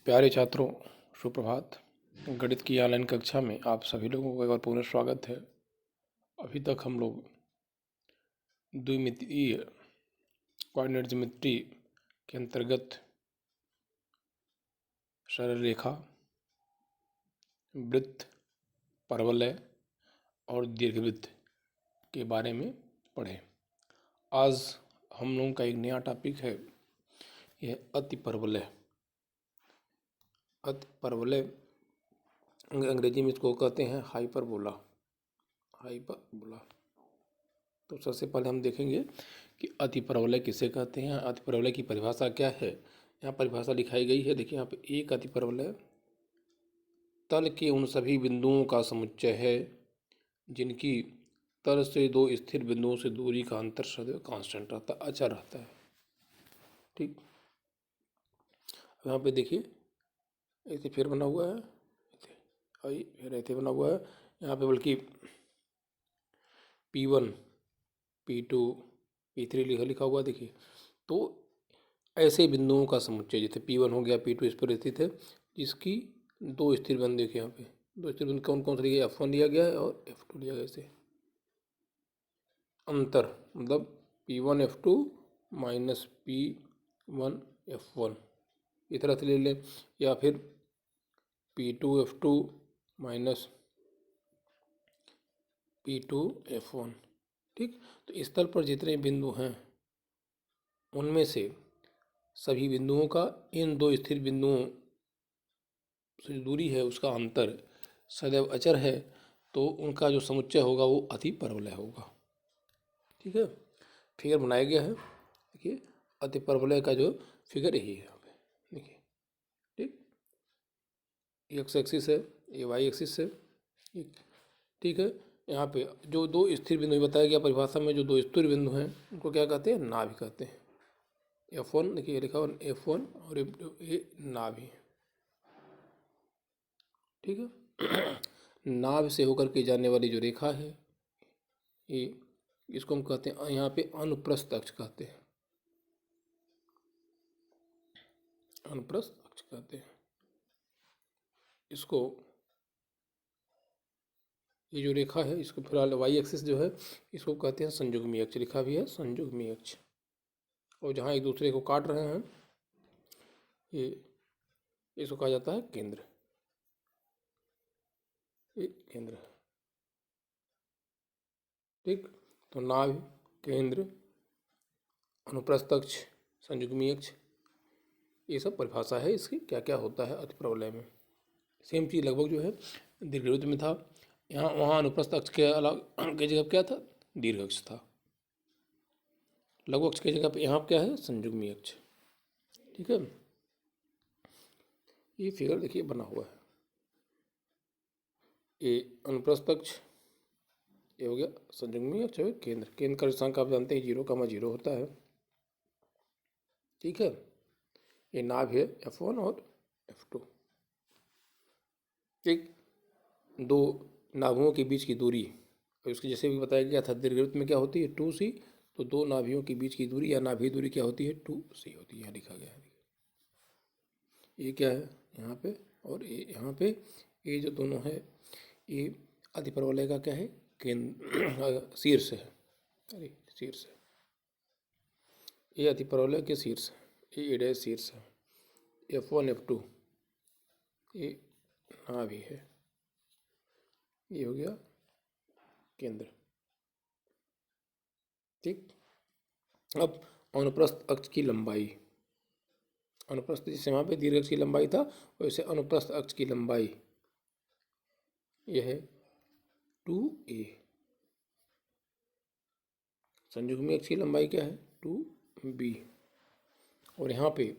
प्यारे छात्रों, सुप्रभात। गणित की ऑनलाइन कक्षा में आप सभी लोगों को एक बार पुनः स्वागत है। अभी तक हम लोग द्विमितीय कोऑर्डिनेट ज्योमेट्री के अंतर्गत सरल रेखा, वृत्त, परवलय और दीर्घवृत्त के बारे में पढ़े। आज हम लोगों का एक नया टॉपिक है, यह अतिपरवलय। अतिपरवलय अंग्रेजी में इसको कहते हैं हाइपरबोला। तो सबसे पहले हम देखेंगे कि अतिपरवलय किसे कहते हैं, अतिपरवलय की परिभाषा क्या है। यहाँ परिभाषा दिखाई गई है, देखिए यहाँ पे। एक अतिपरवलय तल के उन सभी बिंदुओं का समुच्चय है जिनकी तल से दो स्थिर बिंदुओं से दूरी का अंतर सदैव कांस्टेंट रहता है, अचर रहता है। ठीक, यहाँ पे देखिए ऐसे फिर बना हुआ है, फिर ऐसे बना हुआ है। यहाँ पे बल्कि P1, P2, P3 लिखा हुआ देखिए। तो ऐसे बिंदुओं का समुच्चय, जैसे P1 हो गया, P2 इस पर स्थित है, जिसकी दो स्थिर बिंदु देखिए। यहाँ पे दो स्थिर बिंदु कौन कौन से लिया, F1 लिया गया है और F2 लिया गया। इसे अंतर मतलब P1 F2 minus P1 F1 इस तरह से ले लें, या फिर P2 F2 minus P2 F1। ठीक, तो इस तल पर जितने बिंदु हैं उनमें से सभी बिंदुओं का इन दो स्थिर बिंदुओं से दूरी है, उसका अंतर सदैव अचर है, तो उनका जो समुच्चय होगा वो अतिपरवलय होगा। ठीक है, फिगर बनाया गया है, देखिए। अतिपरवलय का जो फिगर यही है यहाँ पे, देखिए। ठीक, ये एक्स एक्सिस है, ये वाई एक्सिस है। ठीक है, यहाँ पे जो दो स्थिर बिंदु बताया गया परिभाषा में, जो दो स्थिर बिंदु हैं उनको क्या कहते हैं, नाभि कहते हैं। F1 देखिए लिखा हुआ F1 और ये नाभि। ठीक है, नाभि से होकर के जाने वाली जो रेखा है, ये इसको हम कहते हैं यहाँ पे अनुप्रस्थ अक्ष कहते हैं, अनुप्रस्थ अक्ष कहते हैं इसको। ये जो रेखा है इसको फिलहाल वाई एक्सिस जो है इसको कहते हैं संयुग्मी अक्ष, लिखा भी है संयुग्मी अक्ष। और जहाँ एक दूसरे को काट रहे हैं ये, इसको कहा जाता है केंद्र, ये केंद्र है। ठीक, तो नाभि, केंद्र, अनुप्रस्थ अक्ष, संयुग्मी अक्ष, ये सब परिभाषा है इसकी, क्या क्या होता है अतिपरवलय में। सेम चीज़ लगभग जो है दीर्घवृत्त में था। यहाँ वहाँ अनुप्रस्थ अक्ष के अलग की जगह क्या था, दीर्घ अक्ष था। लघु अक्ष की जगह पे यहाँ क्या है, संयुग्मी अक्ष। ठीक है, ये फिगर देखिए बना हुआ है। ये अनुप्रस्थ अक्ष, ये हो गया संयुग्मी अक्ष, केंद्र। केंद्र का स्थान आप जानते हैं 0,0 होता है। ठीक है, ये नाभ है F1 और F2। ठीक, दो नाभियों के बीच की दूरी, और उसकी जैसे भी बताया गया था दीर्घवृत्त में क्या होती है 2C, तो दो नाभियों के बीच की दूरी या नाभि दूरी क्या होती है 2C होती है। यहाँ लिखा गया है, ये क्या है यहाँ पे, और ये यहाँ पे, ये जो दोनों है ये अतिपरवलय का क्या है, केंद्र शीर्ष है। अरे शीर्ष है, ये अतिपरवलय के शीर्ष है, ये डैश शीर्ष है। F1 F2 ये नाभि है, ये हो गया केंद्र। ठीक, अब अनुप्रस्थ अक्ष की लंबाई, अनुप्रस्थ जैसे वहाँ पे दीर्घ अक्ष की लंबाई था, वैसे अनुप्रस्थ अक्ष की लंबाई यह है 2a। संयुग्मी अक्ष की लंबाई क्या है 2b। और यहाँ पे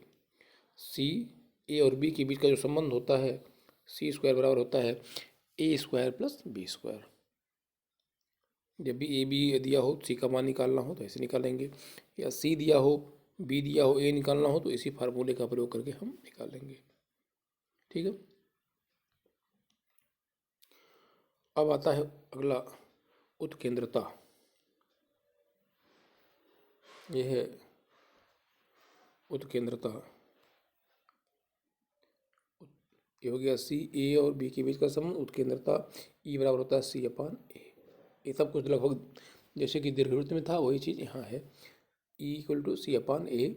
सी, ए और बी के बीच का जो संबंध होता है C² बराबर होता है A² प्लस B²। जब भी ए बी दिया हो, सी का मान निकालना हो तो ऐसे निकालेंगे, या सी दिया हो, बी दिया हो, ए निकालना हो तो इसी फार्मूले का प्रयोग करके हम निकालेंगे। ठीक है, अब आता है अगला उत्केंद्रता। यह है उत्केंद्रता। ये हो गया सी ए और बी के बीच का संबंध, उत्केंद्रता ई बराबर होता है सी अपान ए। ये सब कुछ लगभग जैसे कि दीर्घवृत्त में था वही चीज़ यहाँ है, ई इक्वल टू सी अपान ए।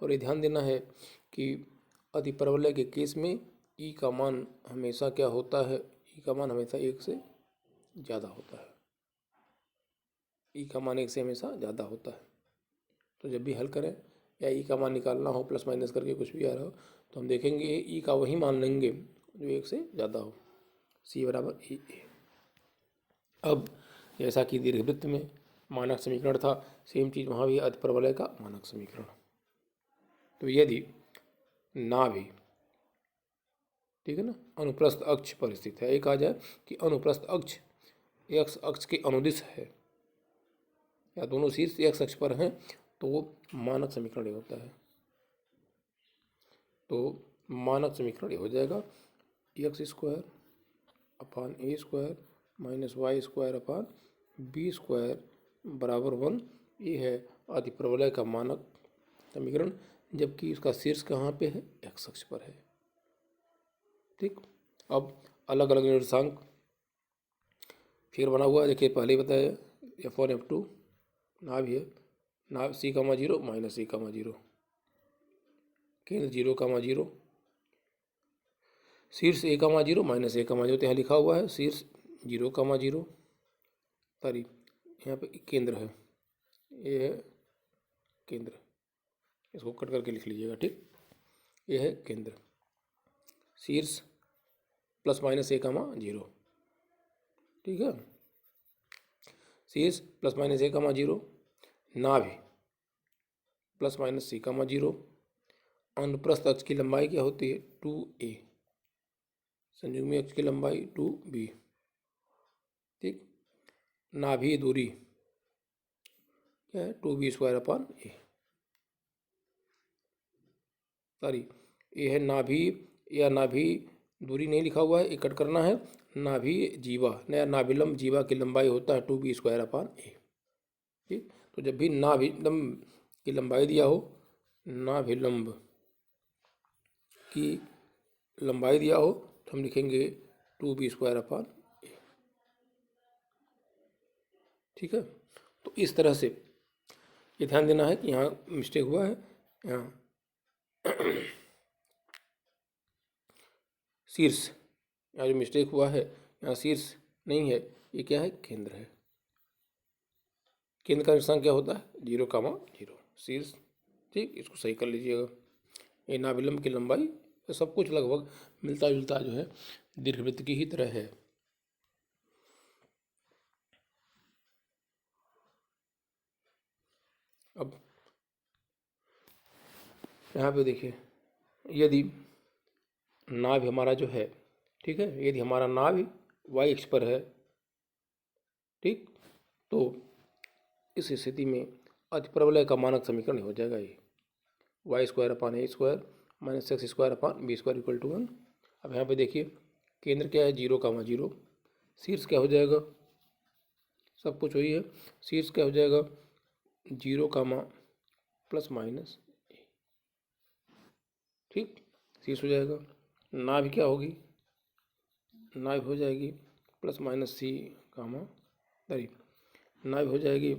और ये ध्यान देना है कि अतिपरवलय के केस में ई का मान हमेशा क्या होता है, ई का मान हमेशा 1 से ज़्यादा होता है, ई का मान 1 से हमेशा ज़्यादा होता है। तो जब भी हल करें या ई का मान निकालना हो प्लस माइनस करके कुछ भी आ रहा हो तो हम देखेंगे ई का वही मान लेंगे जो 1 से ज़्यादा हो, सी बराबर ई ए। अब जैसा कि दीर्घवृत्त में मानक समीकरण था, सेम चीज़ वहाँ भी अतिपरवलय का मानक समीकरण। तो यदि नाभि, ठीक है ना, अनुप्रस्थ अक्ष पर स्थित है, एक आ जाए कि अनुप्रस्थ अक्ष एक्स अक्ष के अनुदिश है या दोनों शीर्ष एक्स अक्ष पर हैं, तो वो मानक समीकरण ये होता है। तो मानक समीकरण ये हो जाएगा X square upon A square minus Y square upon B square बराबर 1। ये है अतिपरवलय का मानक समीकरण, जबकि इसका शीर्ष कहाँ पे है, एक्स अक्ष पर है। ठीक, अब अलग अलग निर्देशांक फिर बना हुआ है, देखिए पहले ही बताया F1 F2 नाभि है, नाभ सी कामा 0 माइनस सी कामा 0, केंद्र 0 कामा 0, शीर्ष ए कामा 0 माइनस ए कामा 0, तो यहाँ लिखा हुआ है शीर्ष 0 कामा 0, सॉरी यहाँ पे केंद्र है, ये है केंद्र, इसको कट करके लिख लीजिएगा। ठीक, ये है केंद्र, शीर्ष प्लस माइनस ए कामा 0, ठीक है, शीर्ष प्लस माइनस ए कामा 0, नाभि प्लस माइनस सी कामा 0, अनुप्रस्थ अक्ष की लंबाई क्या होती है 2a, संयुग्मी अक्ष की लंबाई 2b। ठीक, नाभि दूरी क्या है 2b स्क्वायर अपान ए, सॉरी ये है नाभि या नाभि दूरी नहीं लिखा हुआ है, ये कट करना है, नाभि जीवा नया नाभिलंब जीवा की लंबाई होता है 2b स्क्वायर अपान ए। ठीक, तो जब भी नाभिलंब की लंबाई दिया हो, नाभिलंब की लंबाई दिया हो तो हम लिखेंगे 2b स्क्वायर अपान ए। ठीक है, तो इस तरह से ये ध्यान देना है कि यहाँ मिस्टेक हुआ है, यहाँ शीर्ष, यहाँ जो मिस्टेक हुआ है यहाँ शीर्ष नहीं है, ये क्या है केंद्र है, केंद्र का निशान क्या होता है 0 कामा 0, शीर्ष। ठीक, इसको सही कर लीजिएगा। ये नाभिलंब की लंबाई सब कुछ लगभग मिलता जुलता जो है दीर्घवृत्त की ही तरह है। अब यहाँ पे देखिए, यदि नाभि हमारा जो है, ठीक है, यदि हमारा नाभि वाई अक्ष पर है, ठीक, तो इस स्थिति में अतिपरवलय का मानक समीकरण हो जाएगा ये Y square upon A square minus X square upon B square equal to 1। अब यहाँ पे देखिए केंद्र क्या है 0 कामा 0, शीर्ष क्या हो जाएगा, सब कुछ वही है, शीर्ष क्या हो जाएगा 0 कामा प्लस माइनस ए। ठीक, शीर्ष हो जाएगा, नाभि क्या होगी, नाभि हो जाएगी प्लस माइनस सी कामा, सॉरी नाभि हो जाएगी,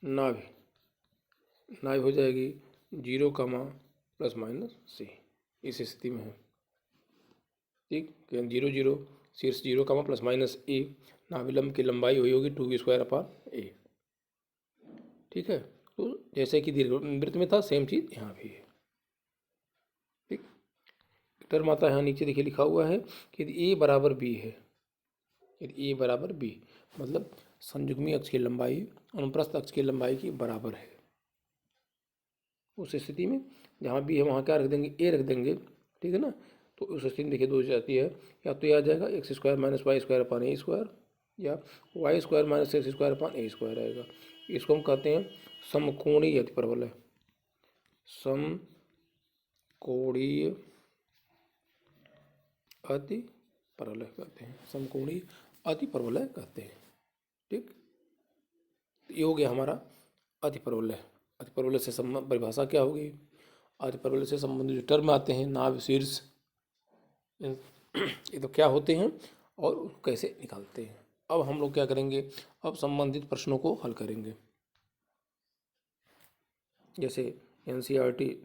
नाभि हो जाएगी 0 कामा प्लस माइनस सी, इस स्थिति में है। ठीक, 0 0, शीर्ष 0 कामा प्लस माइनस ए, नाभिलंब की लंबाई हुई होगी 2b स्क्वायर अपान ए। ठीक है, तो जैसे कि दीर्घवृत्त में था सेम चीज़ यहाँ भी है। ठीक, टर्म आता है यहाँ नीचे देखिए लिखा हुआ है कि यदि ए बराबर बी है, यदि ए बराबर बी मतलब संयुग्मी अक्ष की लंबाई अनुप्रस्थ अक्ष की लंबाई की बराबर है, उस स्थिति में जहाँ भी है वहाँ क्या रख देंगे, ए रख देंगे। ठीक है ना, तो उस स्थिति में देखिए दो जाती है, या तो ये आ जाएगा X square minus Y square upon A square, या Y square minus X square upon A square आएगा। इसको हम कहते हैं समकोणीय अतिपरवलय, समकोणीय अतिपरवलय कहते हैं, समकोणीय अतिपरवलय कहते हैं। ठीक, ये हो गया हमारा अतिपरवलय। अतिपरवलय से संबंध परिभाषा क्या होगी, अति परवलय से संबंधित जो टर्म आते हैं, नाभि, शीर्ष, ये तो क्या होते हैं और कैसे निकालते हैं। अब हम लोग क्या करेंगे, अब संबंधित प्रश्नों को हल करेंगे। जैसे NCERT ये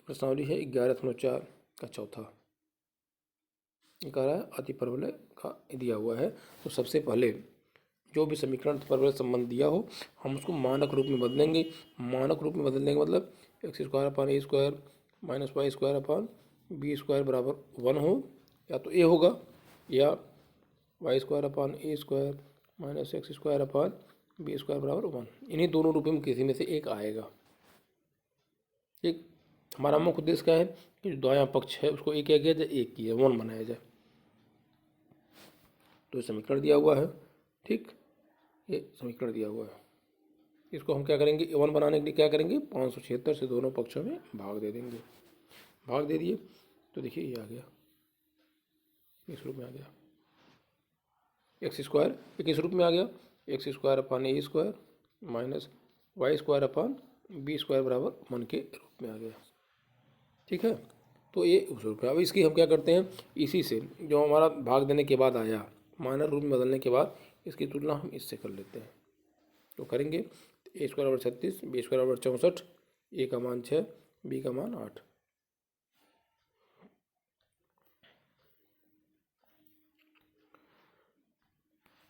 प्रश्नावली है 11.4 का चौथा, ये कह रहा है अति परवलय का दिया हुआ है। तो सबसे पहले जो भी समीकरण अति परवलय संबंध दिया हो हम उसको मानक रूप में बदलेंगे। मानक रूप में बदलने का मतलब x² - y² - b² बराबर 1 हो, या तो a होगा या y² - x² b² बराबर 1। इन्हीं दोनों रूपों में किसी में से एक आएगा। ठीक, हमारा मुख्य उद्देश्य क्या है कि जो दायां पक्ष है उसको एक किया गया जाए, एक किया 1 बनाया जाए। तो समीकरण दिया हुआ है, ठीक, ये समीकरण दिया हुआ है। इसको हम क्या करेंगे, 1 बनाने के लिए क्या करेंगे, 576 से दोनों पक्षों में भाग दे देंगे। भाग दे दिए तो देखिए ये आ गया, इस रूप में आ गया। x² ये किस रूप में आ गया, x² माइनस y² b² बराबर 1 के रूप में आ गया। ठीक है, तो ये उस रूप में। अब इसकी हम क्या करते हैं, इसी से जो हमारा भाग देने के बाद आया मानक रूप में बदलने के बाद इसकी तुलना हम इससे कर लेते हैं। तो करेंगे a² बराबर 36, b² बराबर 64, a का मान 6, b का मान 8।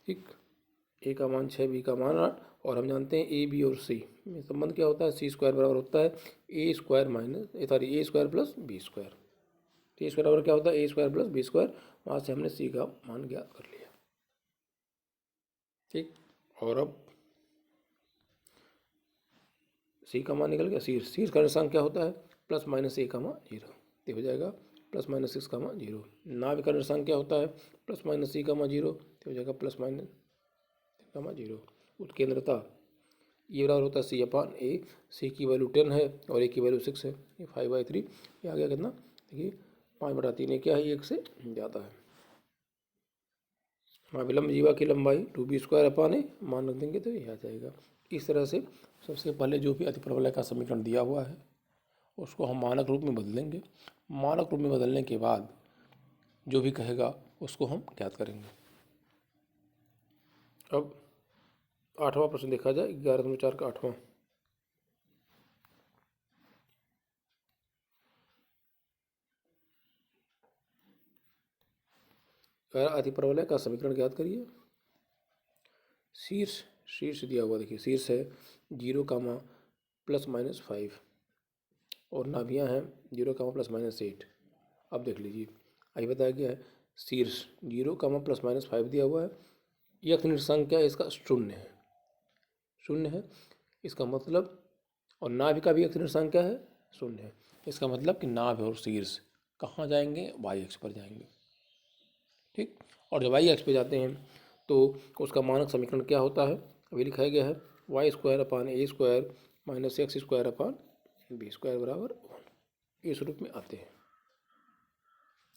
ठीक, a का मान 6, b का मान 8, और हम जानते हैं a, b और c में संबंध क्या होता है, c² बराबर होता है a² minus a² plus b²। तो a² बराबर क्या होता है a² प्लस b²। वहाँ से हमने c का मान ज्ञात कर लिया। ठीक, और अब c का मान निकल गया। शीर्ष का निशान क्या होता है, प्लस माइनस a, 0, तो हो जाएगा प्लस माइनस 6, 0। नाभि का निशान क्या होता है, प्लस माइनस c, 0, तो हो जाएगा प्लस माइनस 0। उत्केंद्रता ये बराबर होता है c/a। c की वैल्यू 10 है और a की वैल्यू 6 है, ये 5/3। ये आ गया कितना, देखिए 5/3। ये क्या है, 1 से ज़्यादा है। विलंब जीवा की लंबाई 2b² मान रख देंगे तो ये आ जाएगा। इस तरह से सबसे पहले जो भी अतिप्रवलय का समीकरण दिया हुआ है उसको हम मानक रूप में बदलेंगे। मानक रूप में बदलने के बाद जो भी कहेगा उसको हम ज्ञात करेंगे। अब 8वां प्रश्न देखा जाए, 11.4 का 8वां। अतिप्रवलय का समीकरण ज्ञात करिए। शीर्ष दिया हुआ, देखिए शीर्ष है 0, ±5 और नाभियाँ हैं 0, ±8। अब देख लीजिए, अभी बताया गया है शीर्ष 0, ±5 दिया हुआ है। यक्ष निर्देशांक क्या है इसका, शून्य है। इसका मतलब, और नाभि का भी यक्ष निर्देशांक क्या है, 0 है। इसका मतलब कि नाभि और शीर्ष कहाँ जाएंगे, y अक्ष पर जाएंगे। ठीक, और जब y अक्ष पे जाते हैं तो उसका मानक समीकरण क्या होता है, अभी लिखाया गया है y² / a² minus x² / b² बराबर 1। इस रूप में आते हैं।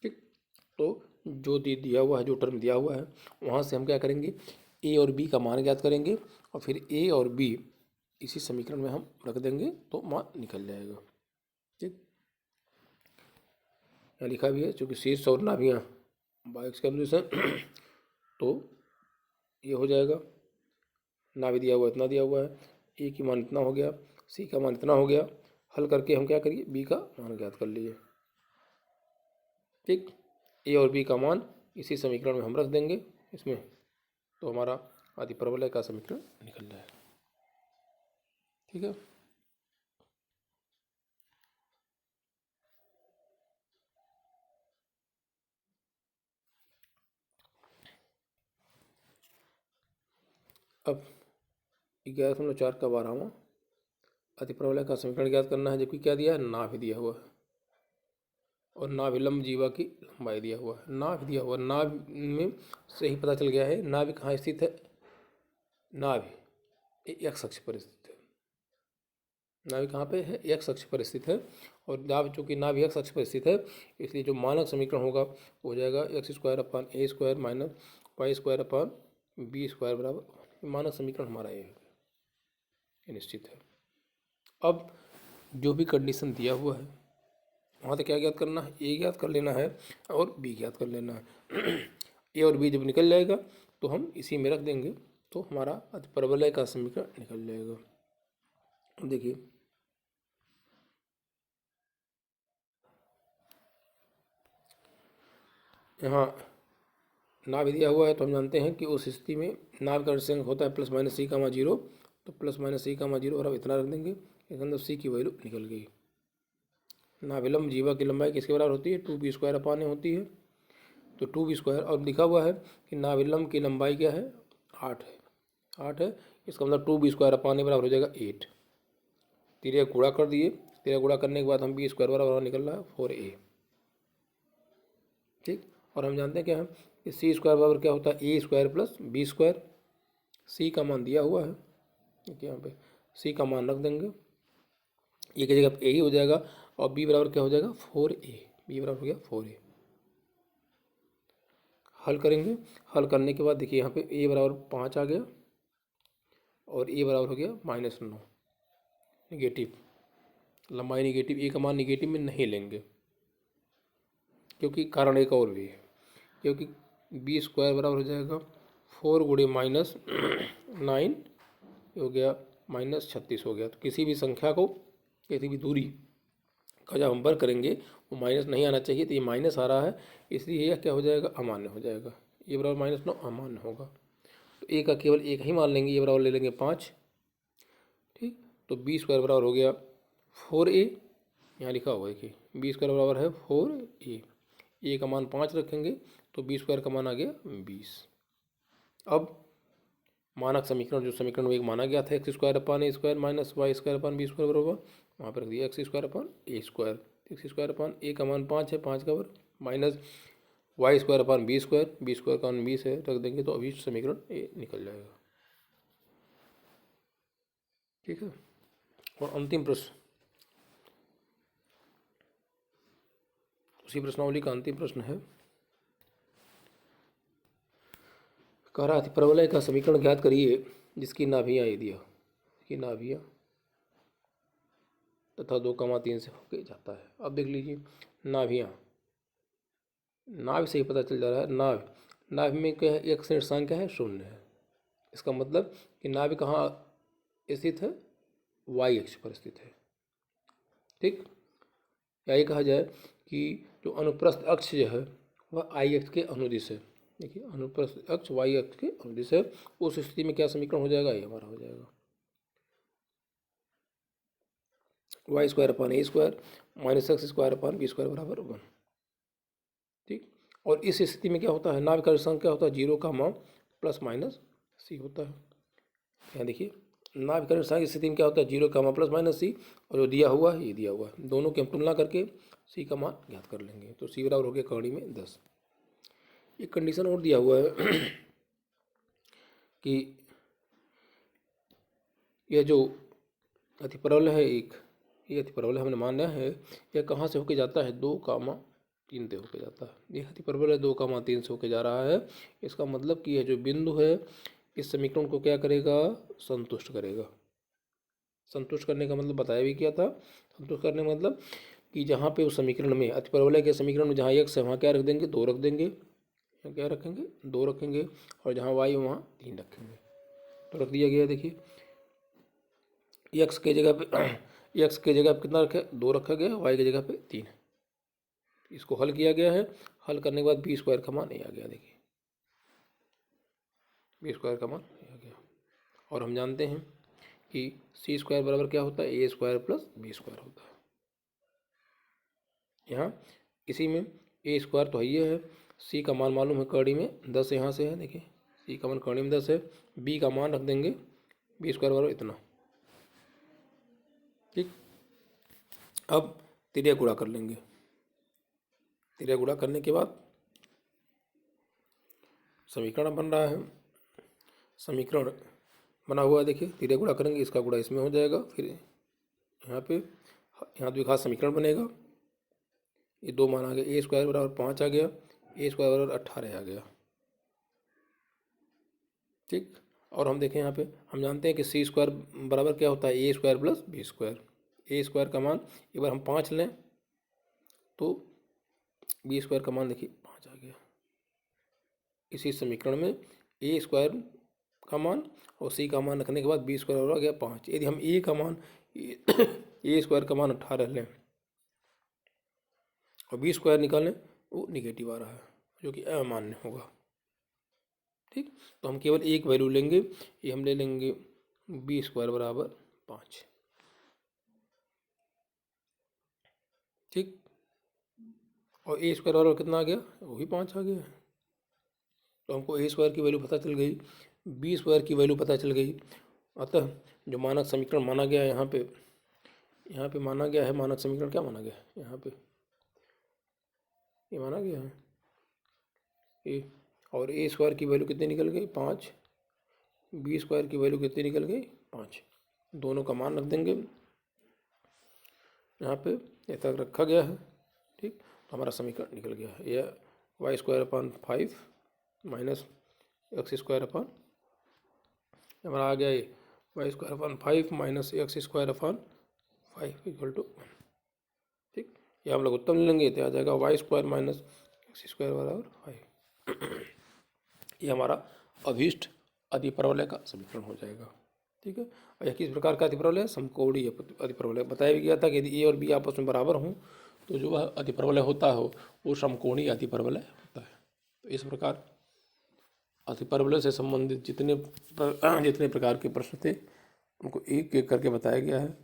ठीक, तो जो दिया हुआ है, जो टर्म दिया हुआ है वहाँ से हम क्या करेंगे, a और b का मान ज्ञात करेंगे और फिर a और b इसी समीकरण में हम रख देंगे तो मान निकल जाएगा। ठीक, यहाँ लिखा भी है चूँकि शीर्ष और नाभियाँ बाइक्स कैलकुलेशन तो ये हो जाएगा, नाभि दिया हुआ इतना दिया हुआ है, ए की मान इतना हो गया, सी का मान इतना हो गया। हल करके हम क्या करिए, बी का मान ज्ञात कर लीजिए। ठीक, ए और बी का मान इसी समीकरण में हम रख देंगे इसमें, तो हमारा अतिप्रवलय का समीकरण निकल जाएगा। ठीक है, अब 11.4 का 12वां अतिप्रवलय का समीकरण ज्ञात करना है, जबकि क्या दिया है, नाभि दिया हुआ है और नाभिलंब जीवा की लंबाई दिया हुआ है। नाभि दिया हुआ, नाभि में से ही पता चल गया है नाभि कहाँ स्थित है, नाभि एक्स अक्ष पर स्थित है। नाभि कहाँ पे है, एक्स अक्ष पर स्थित है। और नाभि चूँकि नाभि एक्स अक्ष पर स्थित है इसलिए जो मानक समीकरण होगा वो हो जाएगा x² / a² minus y² / b² बराबर। मानक समीकरण हमारा ये निश्चित है। अब जो भी कंडीशन दिया हुआ है वहाँ से क्या ज्ञात करना है, ए ज्ञात कर लेना है और बी ज्ञात कर लेना है। ए और बी जब निकल जाएगा तो हम इसी में रख देंगे तो हमारा अतिपरवलय का समीकरण निकल जाएगा। देखिए यहाँ नाभ दिया हुआ है तो हम जानते हैं कि उस स्थिति में नाभ का अर्धसंख्यक होता है प्लस माइनस सी कामा जीरो, तो प्लस माइनस सी कामा जीरो और अब इतना रख देंगे, इसके अंदर सी की वैल्यू निकल गई। नाभिलंब जीवा की लंबाई किसके बराबर होती है, 2b² अपान होती है, तो 2b²। और लिखा हुआ है कि नाभिलंब की लंबाई क्या है, 8 है, 8 है, इसका मतलब 2b² अपान बराबर हो जाएगा 8। तिर्यक गुणा कर दिए, तिर्यक गुणा करने के बाद हम b² बराबर निकल रहा है 4a। ठीक, और हम जानते हैं क्या है कि c² बराबर क्या होता है, a² प्लस b²। c का मान दिया हुआ है, देखिए यहाँ पे c का मान रख देंगे, ए की जगह ए ही हो जाएगा और b बराबर क्या हो जाएगा 4a, b बराबर हो गया 4a। हल करेंगे, हल करने के बाद देखिए यहाँ पे a बराबर 5 आ गया और a बराबर हो गया -9। निगेटिव, लंबाई निगेटिव, a का मान निगेटिव में नहीं लेंगे क्योंकि कारण एक और भी है, क्योंकि b² बराबर हो जाएगा 4 गुणे -9 हो गया -36 हो गया। तो किसी भी संख्या को, किसी भी दूरी का जब हम वर्ग करेंगे वो माइनस नहीं आना चाहिए, तो ये माइनस आ रहा है, इसलिए यह क्या हो जाएगा, अमान्य हो जाएगा। ये बराबर -9 अमान्य होगा, तो ए का केवल एक ही मान लेंगे, ये बराबर ले लेंगे 5। ठीक, तो b² बराबर हो गया 4a, यहाँ लिखा हुआ है कि b² बराबर है 4a, ए का मान 5 रखेंगे तो b² का मान आ गया 20। अब मानक समीकरण, जो समीकरण एक माना गया था x² अपान a² माइनस y² अपान b² बराबर, वहाँ पर रख दिया x² upon a², x² upon a का मान 5 है, 5 का वर्ग माइनस y² अपान b², b² का मान 20 है, रख देंगे तो अभी समीकरण ए निकल जाएगा। ठीक है, और अंतिम प्रश्न, उसी प्रश्नावली का अंतिम प्रश्न है, कह रहा था परवलय का समीकरण ज्ञात करिए जिसकी नाभियाँ ये दिया, कि नाभियाँ तथा 2,3 से होके जाता है। अब देख लीजिए नाभियाँ, नाभ से ही पता चल जा रहा है, नाभ में क्या है, एक निर्देशांक क्या है, 0 है। इसका मतलब कि नाभ कहाँ स्थित है, y अक्ष पर स्थित है। ठीक, या ये कहा जाए कि जो अनुप्रस्थ अक्ष जो है वह i अक्ष के अनुदिश है। देखिए अनुप्रस्थ अक्ष y अक्ष के अनुदिश है, उस स्थिति में क्या समीकरण हो जाएगा, ये हमारा हो जाएगा y² अपान a² माइनस x² अपान b² बराबर 1। ठीक, और इस स्थिति में क्या होता है, नाभ का निर्देशांक क्या होता है, 0 का मान प्लस माइनस c होता है। यहाँ देखिए नाभ का निर्देशांक की स्थिति में क्या होता है, 0 का मान प्लस माइनस c, और जो दिया हुआ है ये दिया हुआ है, दोनों की हम तुलना करके c का मान ज्ञात कर लेंगे। तो c बराबर हो गया कौड़ी में 10। एक कंडीशन और दिया हुआ है कि यह जो अतिपरवलय है एक, ये अतिपरवलय हमने माना है, यह कहाँ से होके जाता है, 2,3 से होके जाता है। यह अतिपरवलय 2,3 से होके जा रहा है। इसका मतलब कि यह जो बिंदु है इस समीकरण को क्या करेगा, संतुष्ट करेगा। संतुष्ट करने का मतलब बताया भी क्या था, संतुष्ट करने का मतलब कि जहाँ पे उस समीकरण में, अतिपरवलय के समीकरण में जहाँ x है वहाँ क्या रख देंगे, 2 रख देंगे, क्या रखेंगे, 2 रखेंगे, और जहाँ y है वहाँ 3 रखेंगे, तो रख दिया गया। देखिए x के जगह पे x के जगह पे कितना रखे, 2 रखा गया, y की जगह पे 3। इसको हल किया गया है, हल करने के बाद b² का मान आ गया। देखिए b² का मान आ गया, और हम जानते हैं कि c² बराबर क्या होता है, a² प्लस b² होता है। यहाँ इसी में a² तो ये है, c का मान मालूम है कड़ी में 10 यहाँ से है, देखिए c का मान कड़ी में 10 है, b का मान रख देंगे b² बराबर इतना। ठीक, अब तिर्यक गुणा कर लेंगे, तिर्यक गुणा करने के बाद समीकरण बन रहा है, समीकरण बना हुआ है। देखिए तिर्यक गुणा करेंगे, इसका गुणा इसमें हो जाएगा, फिर यहाँ द्विघात समीकरण बनेगा। ये 2 मान आ गया, a² बराबर 5 आ गया, a² बराबर 18 आ गया। ठीक, और हम देखें यहाँ पे हम जानते हैं कि c² बराबर क्या होता है, a² प्लस b²। ए स्क्वायर का मान, एक बार हम 5 लें तो बी स्क्वायर का मान देखिए 5 आ गया। इसी समीकरण में ए स्क्वायर का मान और सी का मान रखने के बाद बी स्क्वायर हो गया 5। यदि हम ए का मान ए स्क्वायर का मान 18 लें और बी स्क्वायर निकालें, वो निगेटिव आ रहा है जो कि अमान्य होगा। ठीक, तो हम केवल एक वैल्यू लेंगे, ये हम ले लेंगे बी स्क्वायर बराबर 5। ठीक, और ए स्क्वायर बराबर कितना आ गया, वही 5 आ गया। तो हमको ए स्क्वायर की वैल्यू पता चल गई, बी स्क्वायर की वैल्यू पता चल गई। अतः जो मानक समीकरण माना गया है यहाँ पे माना गया है, मानक समीकरण क्या माना गया है यहाँ पे, ये माना गया है ए, और ए स्क्वायर की वैल्यू कितनी निकल गई 5, बी स्क्वायर की वैल्यू कितनी निकल गई 5। दोनों का मान रख देंगे यहाँ पे, ये तक रखा गया है। ठीक, तो हमारा समीकरण निकल गया है, यह Y square upon 5 minus X square upon, हमारा आ गया ये Y square upon 5 minus X square upon 5 equal to 1। ठीक, ये हम लोग उत्तर ले लेंगे तो आ जाएगा Y square minus X square बराबर 5। ये हमारा अभीष्ट अतिपरवलय का समीकरण हो जाएगा। ठीक है, और यह किस प्रकार का अतिपरवलय है, समकोणीय अतिपरवलय। बताया भी गया था कि यदि ए और बी आपस में बराबर हों तो जो वह अतिपरवलय होता है वो समकोणीय अतिपरवलय होता है। तो इस प्रकार अतिपरवलय से संबंधित जितने प्रकार के प्रश्न थे उनको एक एक करके बताया गया है।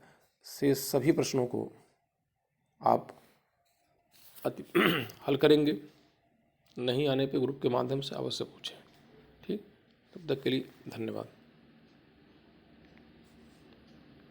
से सभी प्रश्नों को आप हल करेंगे, नहीं आने पे ग्रुप के माध्यम से अवश्य पूछें। ठीक, तब तक के लिए धन्यवाद।